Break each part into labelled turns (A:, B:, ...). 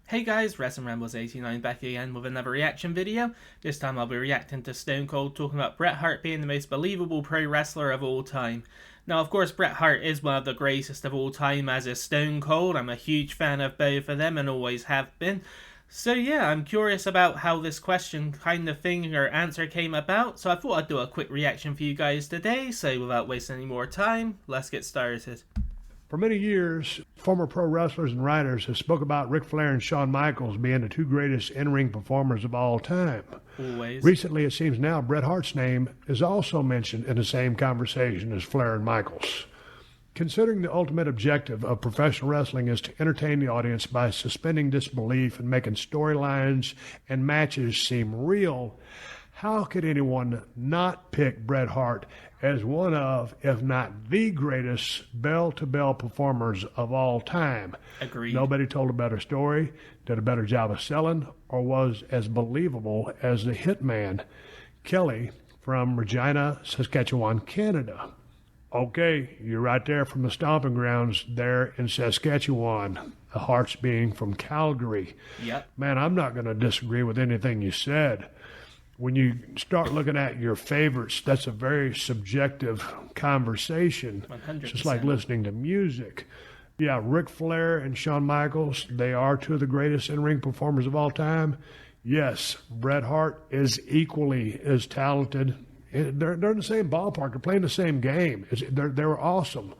A: Hey guys, Wrestling Rambles 89 back again with another reaction video. This time I'll be reacting to Stone Cold talking about Bret Hart being the most believable pro wrestler of all time. Now of course Bret Hart is one of the greatest of all time, as is Stone Cold. I'm a huge fan of both of them and always have been. So yeah, I'm curious about how this question kind of thing or answer came about, so I thought I'd do a quick reaction for you guys today. So without wasting any more time, let's get started.
B: For many years, former pro wrestlers and writers have spoke about Ric Flair and Shawn Michaels being the two greatest in-ring performers of all time.
A: Always.
B: Recently, it seems now Bret Hart's name is also mentioned in the same conversation as Flair and Michaels. Considering the ultimate objective of professional wrestling is to entertain the audience by suspending disbelief and making storylines and matches seem real, how could anyone not pick Bret Hart as one of, if not the greatest, bell-to-bell performers of all time?
A: Agreed.
B: Nobody told a better story, did a better job of selling, or was as believable as the Hitman, Kelly from Regina, Saskatchewan, Canada. Okay, you're right there from the stomping grounds there in Saskatchewan, the Harts being from Calgary.
A: Yep.
B: Man, I'm not going to disagree with anything you said. When you start looking at your favorites, that's a very subjective conversation.
A: 100%.
B: It's just like listening to music. Yeah, Ric Flair and Shawn Michaels, they are two of the greatest in-ring performers of all time. Yes, Bret Hart is equally as talented. They're in the same ballpark. They're playing the same game. They're awesome.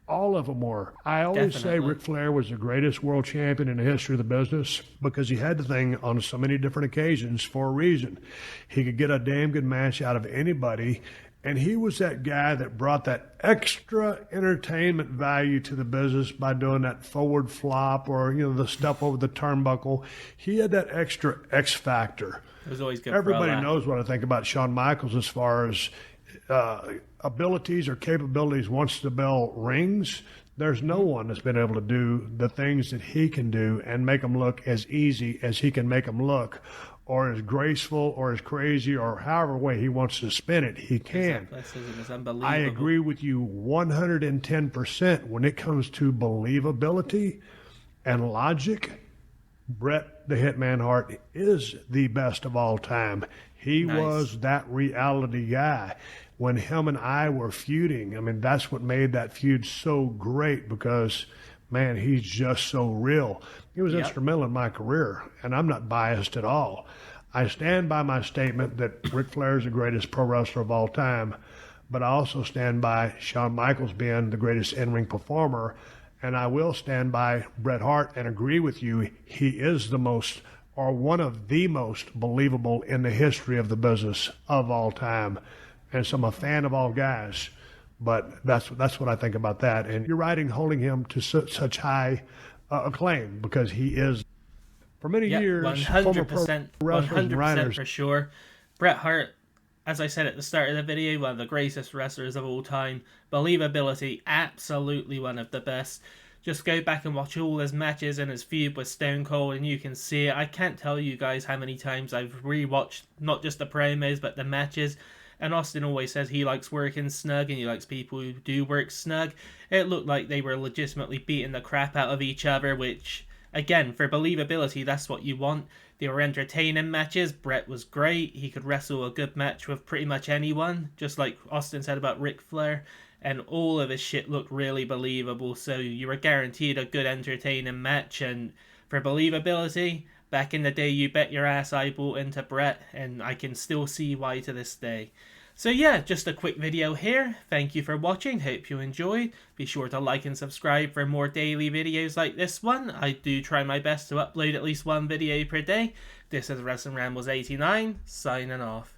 B: All of them were. I always say Ric Flair was the greatest world champion in the history of the business because he had the thing on so many different occasions for a reason. He could get a damn good match out of anybody, and he was that guy that brought that extra entertainment value to the business by doing that forward flop or, the stuff over the turnbuckle. He had that extra X factor.
A: It was always good.
B: Everybody knows what I think about Shawn Michaels as far as abilities or capabilities. Once the bell rings, there's no one that's been able to do the things that he can do and make them look as easy as he can make them look, or as graceful or as crazy, or however way he wants to spin it, he can.
A: Athleticism is unbelievable.
B: I agree with you 110% when it comes to believability and logic. Bret the Hitman Hart is the best of all time. He was that reality guy. When him and I were feuding, I mean, that's what made that feud so great because, man, he's just so real. He was instrumental in my career, and I'm not biased at all. I stand by my statement that Ric Flair is the greatest pro wrestler of all time, but I also stand by Shawn Michaels being the greatest in-ring performer, and I will stand by Bret Hart and agree with you. He is the most, or one of the most believable in the history of the business of all time. And so I'm a fan of all guys, but that's what I think about that. And you're right in holding him to such high acclaim because he is, for many years,
A: 100%,
B: wrestlers and writers.
A: for sure. Bret Hart, as I said at the start of the video, one of the greatest wrestlers of all time. Believability, absolutely one of the best. Just go back and watch all his matches and his feud with Stone Cold and you can see it. I can't tell you guys how many times I've rewatched not just the promos but the matches. And Austin always says he likes working snug and he likes people who do work snug. It looked like they were legitimately beating the crap out of each other, which, again, for believability, that's what you want. They were entertaining matches. Bret was great. He could wrestle a good match with pretty much anyone, just like Austin said about Ric Flair. And all of his shit looked really believable, so you were guaranteed a good entertaining match. And for believability, back in the day, you bet your ass I bought into Bret, and I can still see why to this day. So yeah, just a quick video here. Thank you for watching, hope you enjoyed. Be sure to like and subscribe for more daily videos like this one. I do try my best to upload at least one video per day. This is Wrestling Rambles 89, signing off.